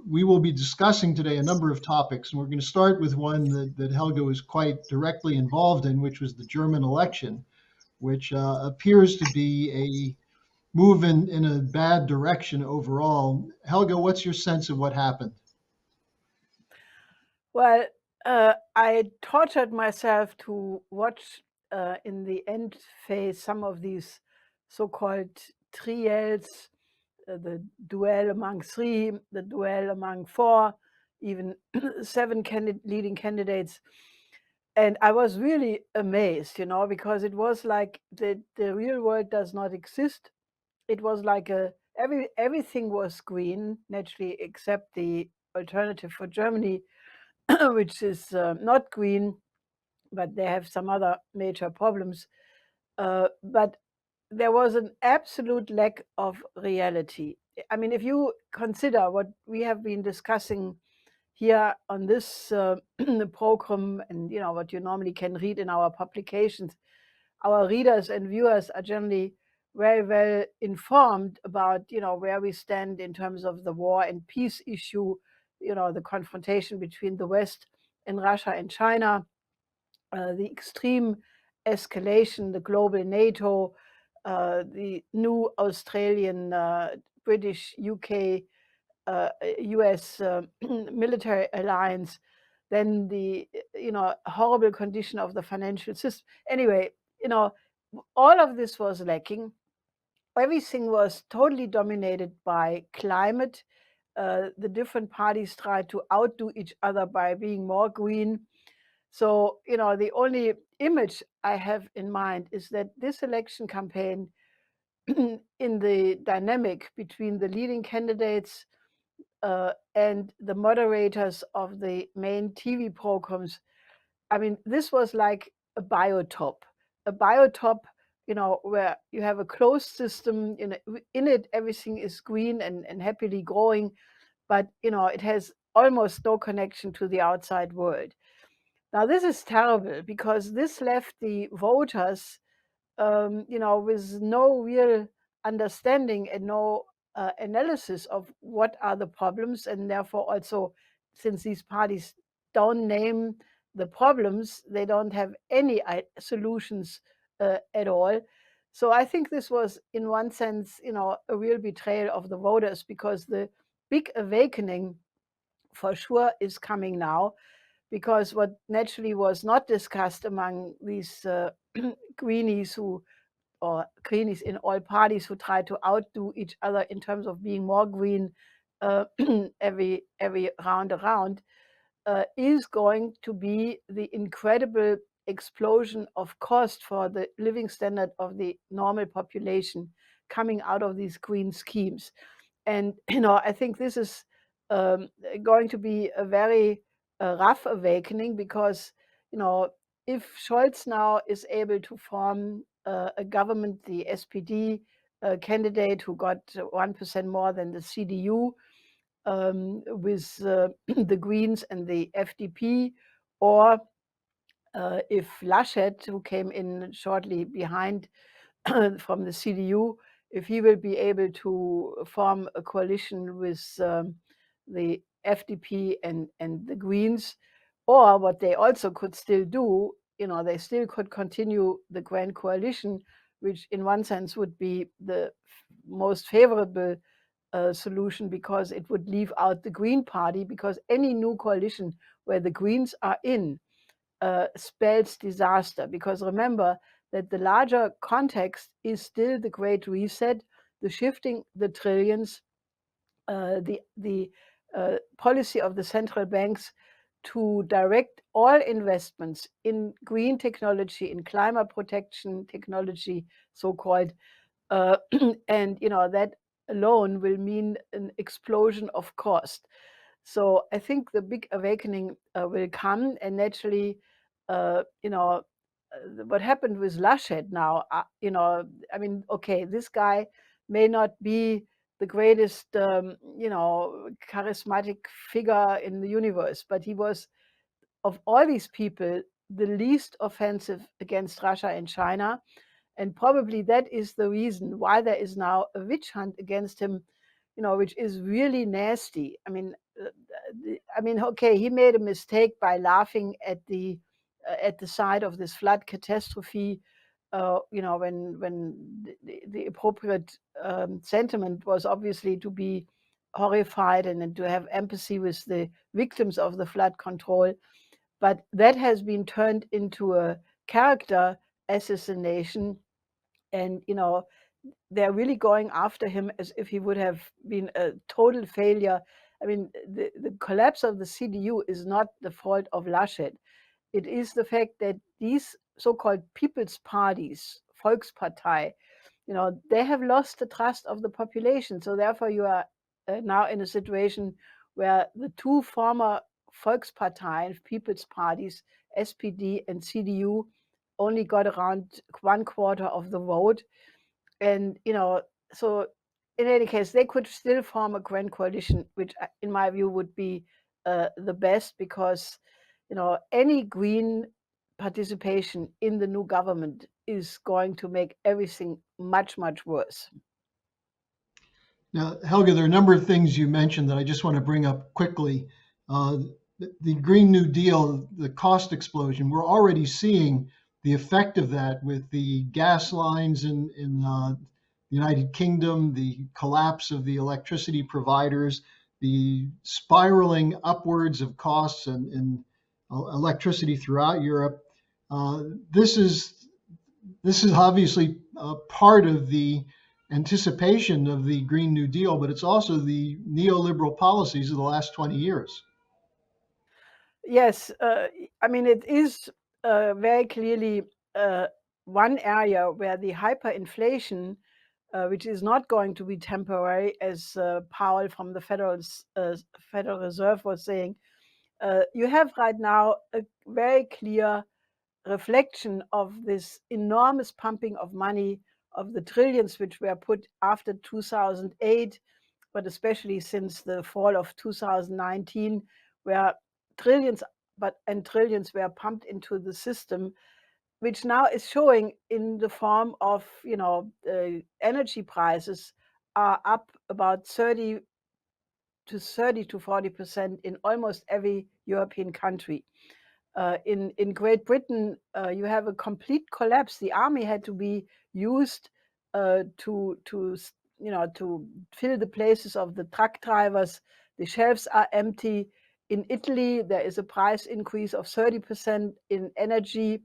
we will be discussing today a number of topics, and we're going to start with one that Helga was quite directly involved in, which was the German election, which appears to be a move in a bad direction overall. Helga, what's your sense of what happened? Well, I tortured myself to watch in the end phase some of these so-called trials, the duel among three, the duel among four, even seven leading candidates. And I was really amazed, because it was like the real world does not exist. It was like everything was green, naturally, except the alternative for Germany, which is not green, but they have some other major problems. But there was an absolute lack of reality. I mean, if you consider what we have been discussing here on this program, and what you normally can read in our publications, our readers and viewers are generally very well informed about where we stand in terms of the war and peace issue, the confrontation between the West and Russia and China, the extreme escalation, the global NATO, the new Australian, British, UK, US military alliance, then the horrible condition of the financial system. Anyway, all of this was lacking. Everything was totally dominated by climate. The different parties tried to outdo each other by being more green. So, the only image I have in mind is that this election campaign, in the dynamic between the leading candidates and the moderators of the main TV programs, I mean, this was like a biotop, where you have a closed system. In it, everything is green and happily growing, but it has almost no connection to the outside world. Now, this is terrible because this left the voters, with no real understanding and no analysis of what are the problems, and therefore also, since these parties don't name the problems, they don't have any solutions at all. So I think this was, in one sense, a real betrayal of the voters, because the big awakening for sure is coming now, because what naturally was not discussed among these greenies or greenies in all parties who try to outdo each other in terms of being more green every round around, is going to be the incredible explosion of cost for the living standard of the normal population coming out of these green schemes. And I think this is going to be a very rough awakening, because if Scholz now is able to form a government, the SPD candidate who got 1% more than the CDU, with the Greens and the FDP, or if Laschet, who came in shortly behind from the CDU, if he will be able to form a coalition with the FDP and the Greens, or what they also could still do, they still could continue the Grand Coalition, which in one sense would be the most favorable solution, because it would leave out the Green Party, because any new coalition where the Greens are in spells disaster. Because remember that the larger context is still the Great Reset, the shifting the trillions, the policy of the central banks to direct all investments in green technology, in climate protection technology, so-called, and that alone will mean an explosion of cost. So I think the big awakening will come, and naturally, what happened with Laschet now, I mean, okay, this guy may not be the greatest, charismatic figure in the universe, but he was, of all these people, the least offensive against Russia and China. And probably that is the reason why there is now a witch hunt against him, which is really nasty. Okay, he made a mistake by laughing at the side of this flood catastrophe. When the appropriate sentiment was obviously to be horrified and to have empathy with the victims of the flood control, but that has been turned into a character assassination, and they're really going after him as if he would have been a total failure. The collapse of the CDU is not the fault of Laschet. It is the fact that these so-called people's parties, Volkspartei, they have lost the trust of the population. So therefore, you are now in a situation where the two former Volksparteien, people's parties, SPD and CDU, only got around 1/4 of the vote. And, so in any case, they could still form a grand coalition, which in my view would be the best, because, any green participation in the new government is going to make everything much, much worse. Now, Helga, there are a number of things you mentioned that I just want to bring up quickly. The Green New Deal, the cost explosion, we're already seeing the effect of that with the gas lines in the United Kingdom, the collapse of the electricity providers, the spiraling upwards of costs in electricity throughout Europe. This is obviously part of the anticipation of the Green New Deal, but it's also the neoliberal policies of the last 20 years. Yes, it is very clearly one area where the hyperinflation, which is not going to be temporary, as Powell from the Federal Reserve was saying, you have right now a very clear reflection of this enormous pumping of money, of the trillions which were put after 2008, but especially since the fall of 2019, where trillions and trillions were pumped into the system, which now is showing in the form of, energy prices are up about 30 to 40% in almost every European country. In Great Britain, you have a complete collapse. The army had to be used to fill the places of the truck drivers. The shelves are empty. In Italy, there is a price increase of 30% in energy,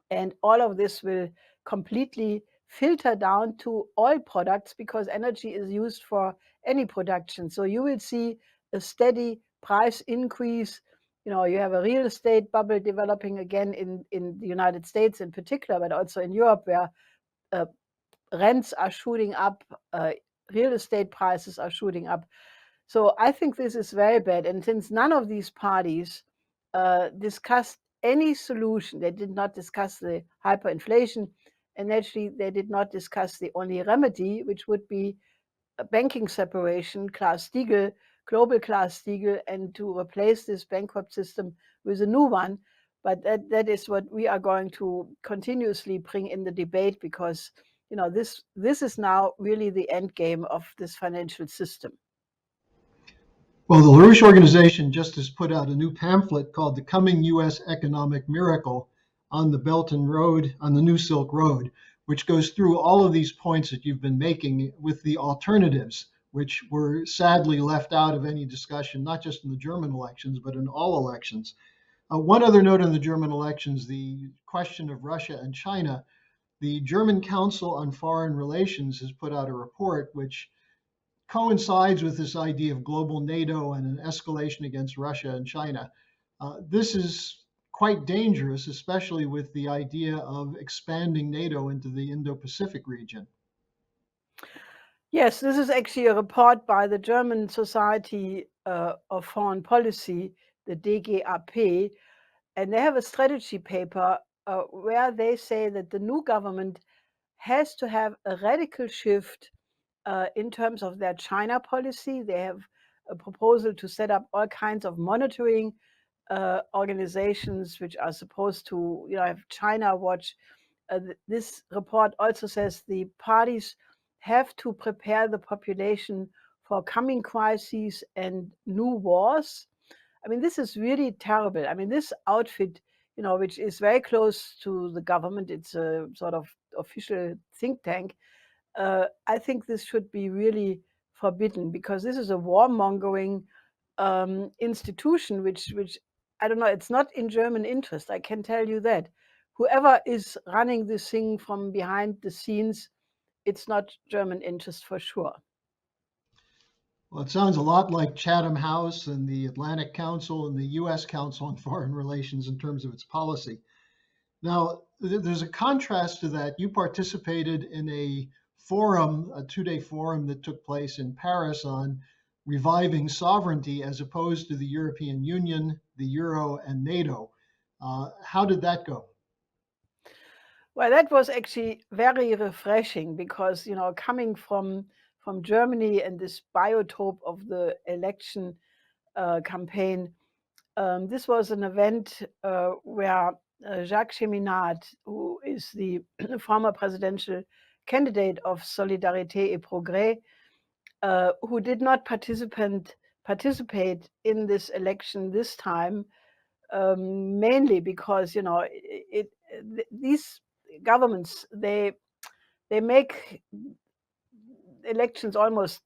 and all of this will completely filter down to oil products, because energy is used for any production. So you will see a steady price increase. You have a real estate bubble developing again in the United States in particular, but also in Europe, where rents are shooting up, real estate prices are shooting up. So I think this is very bad. And since none of these parties discussed any solution, they did not discuss the hyperinflation, and actually they did not discuss the only remedy, which would be a banking separation, Glass-Steagall, global Glass-Steagall, and to replace this bankrupt system with a new one. But that is what we are going to continuously bring in the debate, because this is now really the end game of this financial system. Well, the LaRouche organization just has put out a new pamphlet called The Coming U.S. Economic Miracle on the Belt and Road, on the New Silk Road, which goes through all of these points that you've been making with the alternatives, which were sadly left out of any discussion, not just in the German elections, but in all elections. One other note on the German elections, the question of Russia and China. The German Council on Foreign Relations has put out a report which coincides with this idea of global NATO and an escalation against Russia and China. This is quite dangerous, especially with the idea of expanding NATO into the Indo-Pacific region. Yes, this is actually a report by the German Society of Foreign Policy, the DGAP, and they have a strategy paper where they say that the new government has to have a radical shift in terms of their China policy. They have a proposal to set up all kinds of monitoring organizations which are supposed to have China watch. This report also says the parties have to prepare the population for coming crises and new wars. I mean, this is really terrible. I mean, this outfit, which is very close to the government, it's a sort of official think tank. I think this should be really forbidden, because this is a warmongering institution, which I don't know, it's not in German interest. I can tell you that. Whoever is running this thing from behind the scenes, it's not German interest for sure. Well, it sounds a lot like Chatham House and the Atlantic Council and the U.S. Council on Foreign Relations in terms of its policy. Now, there's a contrast to that. You participated in a forum, a 2-day forum that took place in Paris on reviving sovereignty as opposed to the European Union, the Euro, and NATO. How did that go? Well, that was actually very refreshing, because coming from Germany and this biotope of the election campaign, this was an event where Jacques Cheminade, who is the former presidential candidate of Solidarité et Progrès, who did not participate in this election this time, mainly because these governments, they make elections almost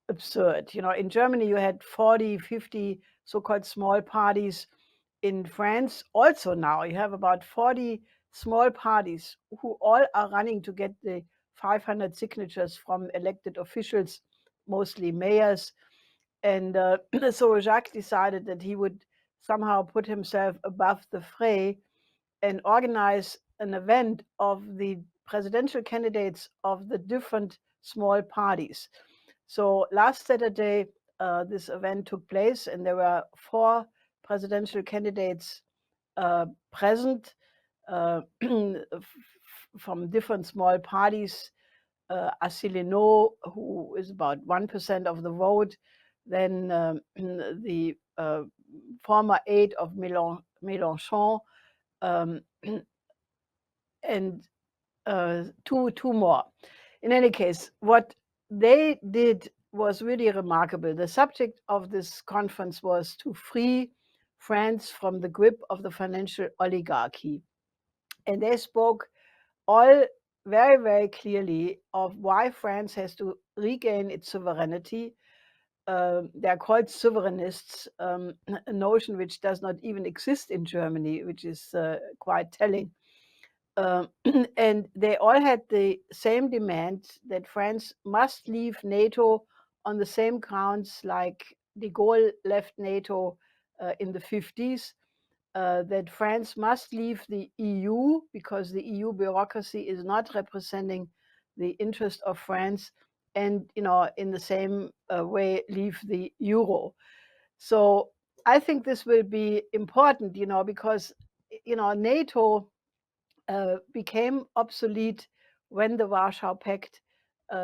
absurd. In Germany you had 40, 50 so-called small parties. In France also now you have about 40 small parties who all are running to get the 500 signatures from elected officials, mostly mayors. And so Jacques decided that he would somehow put himself above the fray and organize an event of the presidential candidates of the different small parties. So last Saturday, this event took place, and there were 4 presidential candidates present from different small parties. Asselineau, who is about 1% of the vote, then the former aide of Mélenchon, and two more. In any case, what they did was really remarkable. The subject of this conference was to free France from the grip of the financial oligarchy. And they spoke all very, very clearly of why France has to regain its sovereignty. They're called sovereignists, a notion which does not even exist in Germany, which is quite telling. And they all had the same demand, that France must leave NATO on the same grounds like de Gaulle left NATO in the 50s, that France must leave the EU because the EU bureaucracy is not representing the interest of France, and in the same way leave the euro. So I think this will be important, because NATO became obsolete when the Warsaw Pact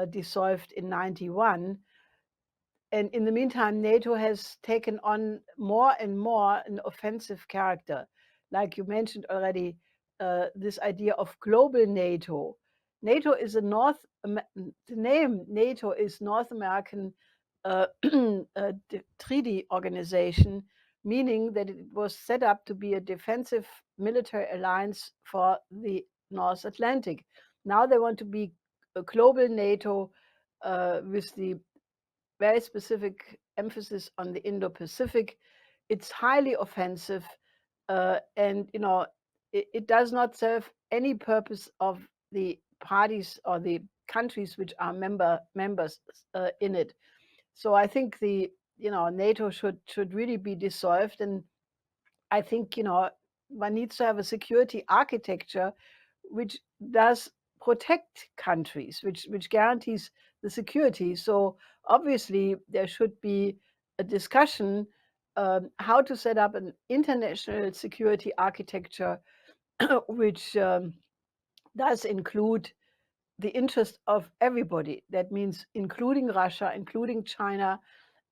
dissolved in 91. And in the meantime, NATO has taken on more and more an offensive character. Like you mentioned already, this idea of global NATO. NATO is the name NATO is North American treaty organization, meaning that it was set up to be a defensive military alliance for the North Atlantic. Now they want to be a global NATO with the very specific emphasis on the Indo-Pacific. It's highly offensive, and it does not serve any purpose of the parties or the countries which are members in it. So I think the NATO should really be dissolved, and I think one needs to have a security architecture which does protect countries, which guarantees the security. So obviously there should be a discussion how to set up an international security architecture which does include the interest of everybody. That means including Russia, including China.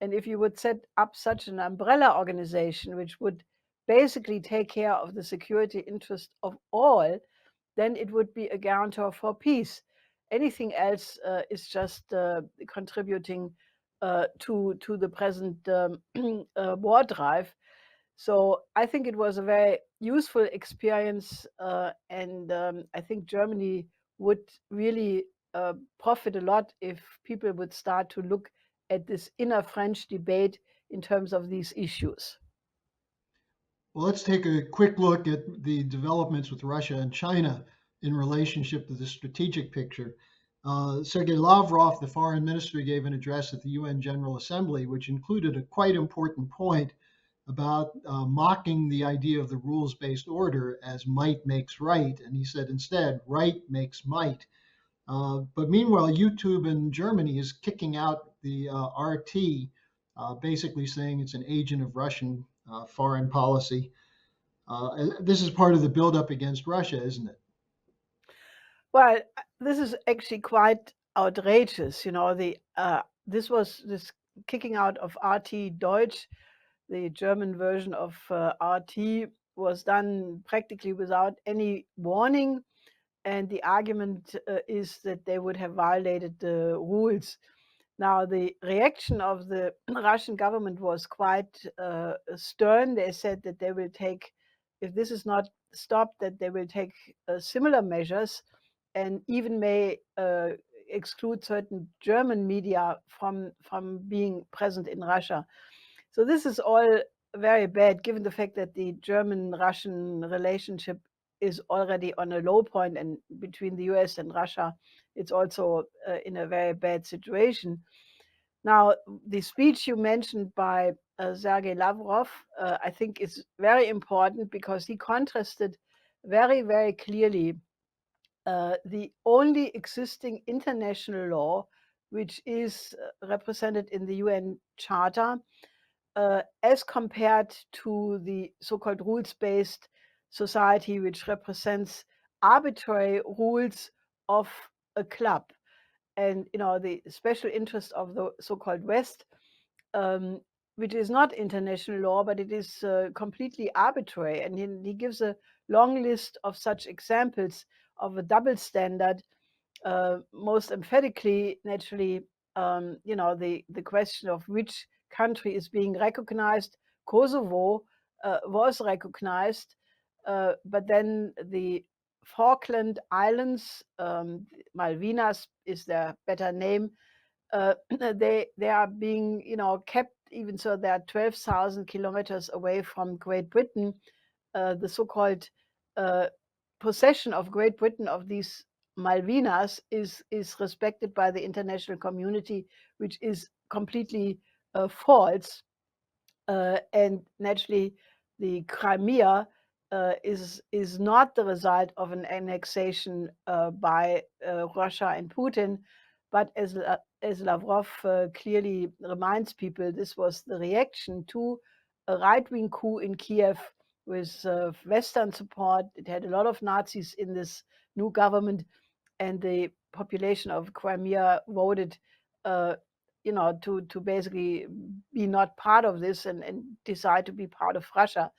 And if you would set up such an umbrella organization, which would basically take care of the security interest of all, then it would be a guarantor for peace. Anything else is just contributing to the present war drive. So I think it was a very useful experience, and I think Germany would really profit a lot if people would start to look at this inner French debate in terms of these issues. Well, let's take a quick look at the developments with Russia and China in relationship to the strategic picture. Sergei Lavrov, the foreign minister, gave an address at the UN General Assembly, which included a quite important point about mocking the idea of the rules based order as might makes right. And he said instead, right makes might. But meanwhile, YouTube in Germany is kicking out the RT, basically saying it's an agent of Russian foreign policy. This is part of the buildup against Russia, isn't it? Well, this is actually quite outrageous. This kicking out of RT Deutsch, the German version of RT, was done practically without any warning, and the argument is that they would have violated the rules. Now, the reaction of the Russian government was quite stern. They said that they will take, if this is not stopped, that they will take similar measures and even may exclude certain German media from being present in Russia. So this is all very bad, given the fact that the German-Russian relationship is already on a low point, and between the US and Russia, it's also in a very bad situation. Now, the speech you mentioned by Sergei Lavrov, I think is very important because he contrasted very, very clearly the only existing international law, which is represented in the UN Charter, as compared to the so-called rules-based society, which represents arbitrary rules of a club. And the special interest of the so-called West, um, which is not international law, but it is completely arbitrary. And he gives a long list of such examples of a double standard, most emphatically, naturally, the question of which country is being recognized. Kosovo was recognized, but then the Falkland Islands, Malvinas is their better name, they are being kept, even so they are 12,000 kilometers away from Great Britain. The so-called possession of Great Britain of these Malvinas is respected by the international community, which is completely false. And naturally, the Crimea is not the result of an annexation by Russia and Putin, but as Lavrov clearly reminds people, this was the reaction to a right-wing coup in Kiev with Western support. It had a lot of Nazis in this new government, and the population of Crimea voted to basically be not part of this and decide to be part of Russia.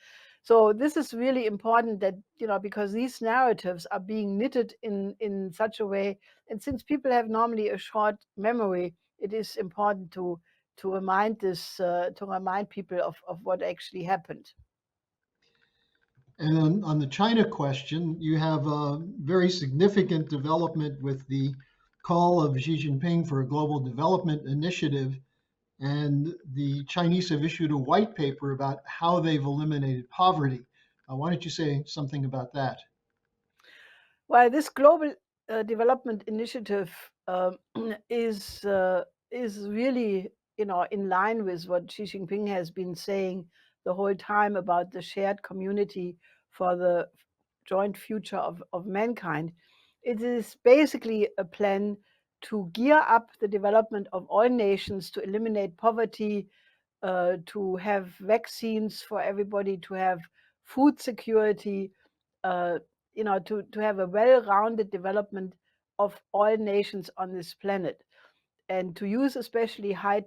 So this is really important that, because these narratives are being knitted in such a way, and since people have normally a short memory, it is important to remind people of what actually happened. And on the China question, you have a very significant development with the call of Xi Jinping for a global development initiative. And the Chinese have issued a white paper about how they've eliminated poverty. Why don't you say something about that? Well, this global development initiative is really, in line with what Xi Jinping has been saying the whole time about the shared community for the joint future of mankind. It is basically a plan to gear up the development of all nations to eliminate poverty, to have vaccines for everybody, to have food security, to have a well-rounded development of all nations on this planet, and to use especially high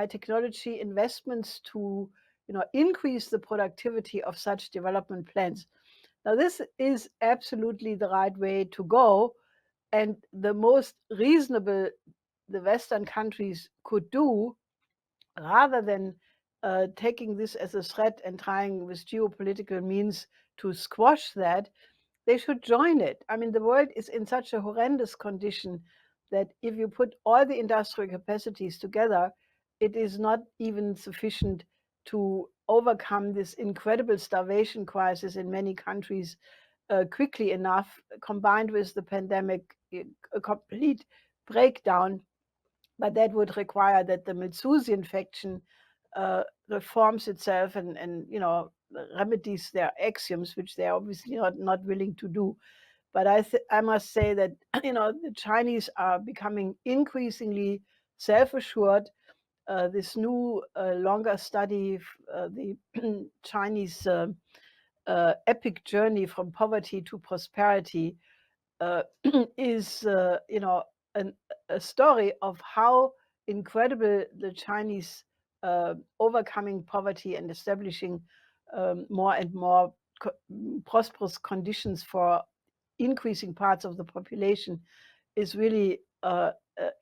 technology investments to increase the productivity of such development plans. Now, this is absolutely the right way to go, and the most reasonable the Western countries could do, rather than taking this as a threat and trying with geopolitical means to squash that, they should join it. I mean, the world is in such a horrendous condition that if you put all the industrial capacities together, it is not even sufficient to overcome this incredible starvation crisis in many countries quickly enough, combined with the pandemic, a complete breakdown. But that would require that the Malthusian faction reforms itself and remedies their axioms, which they are obviously not willing to do. But I must say that the Chinese are becoming increasingly self-assured. This new longer study, the Chinese epic journey from poverty to prosperity, is a story of how incredible the Chinese overcoming poverty and establishing more and more prosperous conditions for increasing parts of the population is really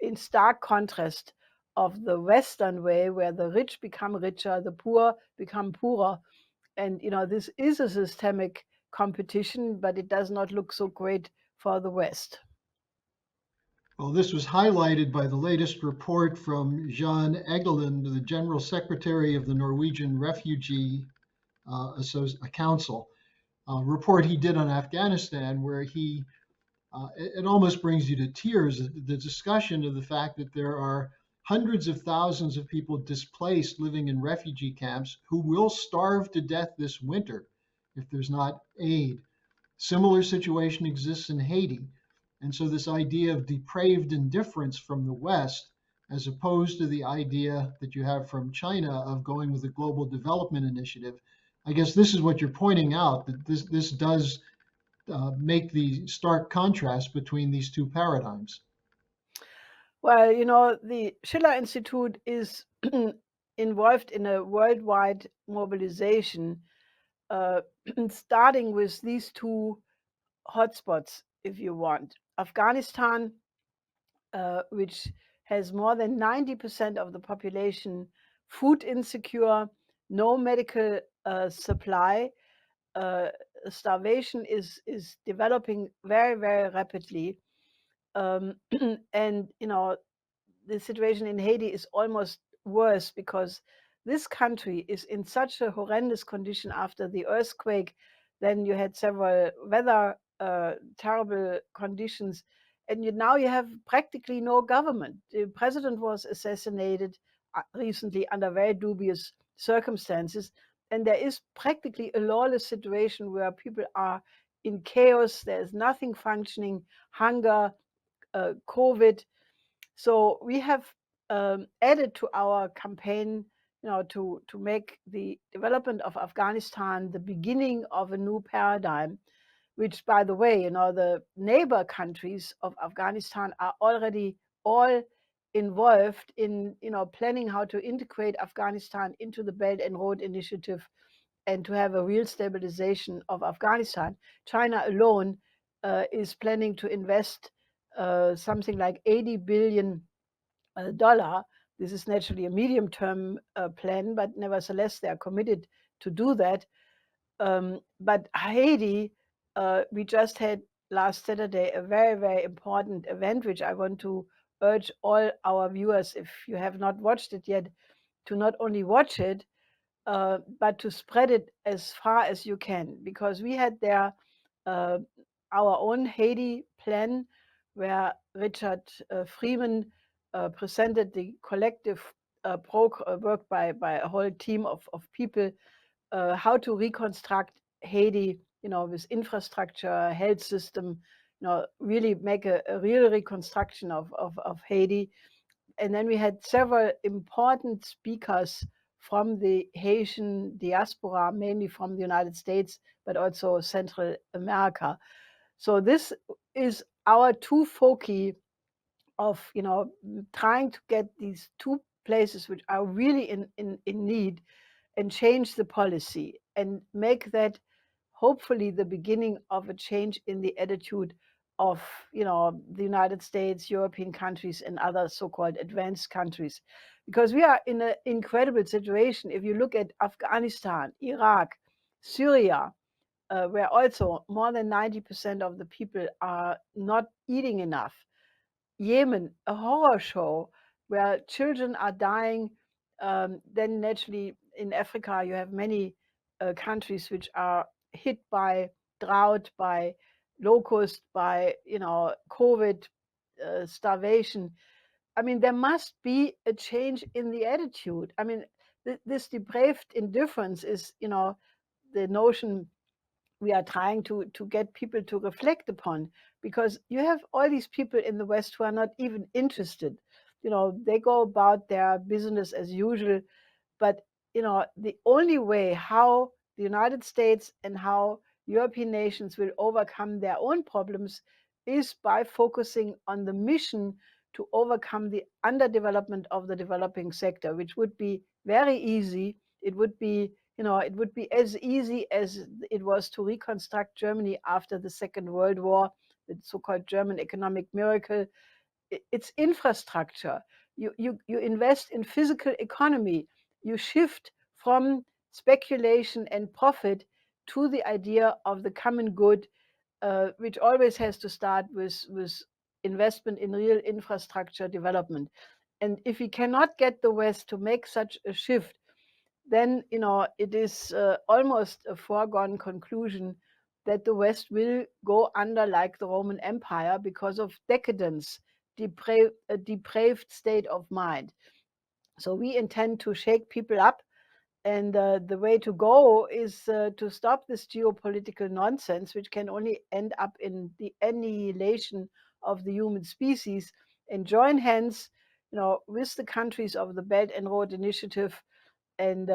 in stark contrast of the Western way, where the rich become richer, the poor become poorer. And this is a systemic competition, but it does not look so great for the West. Well, this was highlighted by the latest report from Jan Egeland, the General Secretary of the Norwegian Refugee Council, a report he did on Afghanistan, where it almost brings you to tears, the discussion of the fact that there are hundreds of thousands of people displaced living in refugee camps who will starve to death this winter if there's not aid. Similar situation exists in Haiti. And so this idea of depraved indifference from the West, as opposed to the idea that you have from China of going with a global development initiative, I guess this is what you're pointing out, that this does make the stark contrast between these two paradigms. Well, the Schiller Institute is involved in a worldwide mobilization, starting with these two hotspots, if you want. Afghanistan, which has more than 90% of the population food insecure, no medical supply. Starvation is developing very, very rapidly. And the situation in Haiti is almost worse, because this country is in such a horrendous condition after the earthquake. Then you had several weather terrible conditions, and now you have practically no government. The president was assassinated recently under very dubious circumstances, and there is practically a lawless situation where people are in chaos. There's nothing functioning, hunger, COVID. So we have added to our campaign, to make the development of Afghanistan the beginning of a new paradigm, which, by the way, the neighbor countries of Afghanistan are already all involved in, planning how to integrate Afghanistan into the Belt and Road Initiative and to have a real stabilization of Afghanistan. China alone is planning to invest something like $80 billion. This is naturally a medium-term plan, but nevertheless, they are committed to do that. But Haiti, we just had last Saturday a very, very important event, which I want to urge all our viewers, if you have not watched it yet, to not only watch it, but to spread it as far as you can, because we had there our own Haiti plan, where Richard Freeman presented the collective work by a whole team of people, how to reconstruct Haiti, with infrastructure, health system, really make a real reconstruction of Haiti. And then we had several important speakers from the Haitian diaspora, mainly from the United States, but also Central America. So this is our two foci of, trying to get these two places which are really in need, and change the policy and make that hopefully the beginning of a change in the attitude of the United States, European countries, and other so-called advanced countries, because we are in an incredible situation. If you look at Afghanistan, Iraq, Syria, where also more than 90% of the people are not eating enough. Yemen, a horror show where children are dying. Then naturally in Africa, you have many countries which are hit by drought, by locust, by COVID, starvation. I mean, there must be a change in the attitude. I mean, this depraved indifference is, the notion we are trying to get people to reflect upon, because you have all these people in the West who are not even interested. They go about their business as usual. But the only way how the United States and how European nations will overcome their own problems is by focusing on the mission to overcome the underdevelopment of the developing sector, which would be very easy. It would be as easy as it was to reconstruct Germany after the Second World War, the so-called German economic miracle. It's infrastructure. You invest in physical economy. You shift from speculation and profit to the idea of the common good, which always has to start with investment in real infrastructure development. And if we cannot get the West to make such a shift, then it is almost a foregone conclusion that the West will go under like the Roman Empire because of decadence, a depraved state of mind. So we intend to shake people up, and the way to go is to stop this geopolitical nonsense, which can only end up in the annihilation of the human species, and join hands, with the countries of the Belt and Road Initiative, and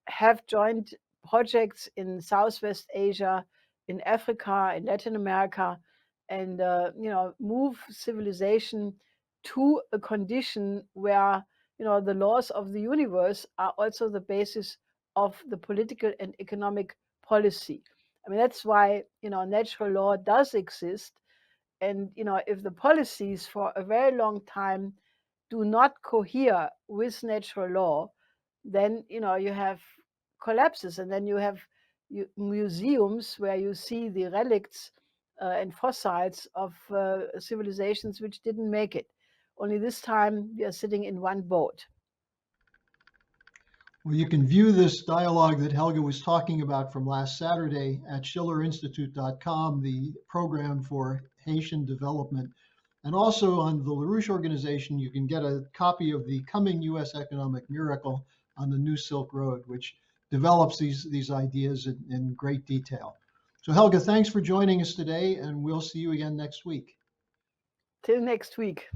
have joint projects in Southwest Asia, in Africa, in Latin America, and move civilization to a condition where the laws of the universe are also the basis of the political and economic policy. I mean, that's why natural law does exist. And if the policies for a very long time do not cohere with natural law, then you have collapses, and then you have museums where you see the relicts and fossils of civilizations which didn't make it. Only this time we are sitting in one boat. Well, you can view this dialogue that Helga was talking about from last Saturday at schillerinstitute.com, the program for Haitian development. And also on the LaRouche organization, you can get a copy of the Coming U.S. Economic Miracle on the New Silk Road, which develops these ideas in great detail. So Helga, thanks for joining us today, and we'll see you again next week. Till next week.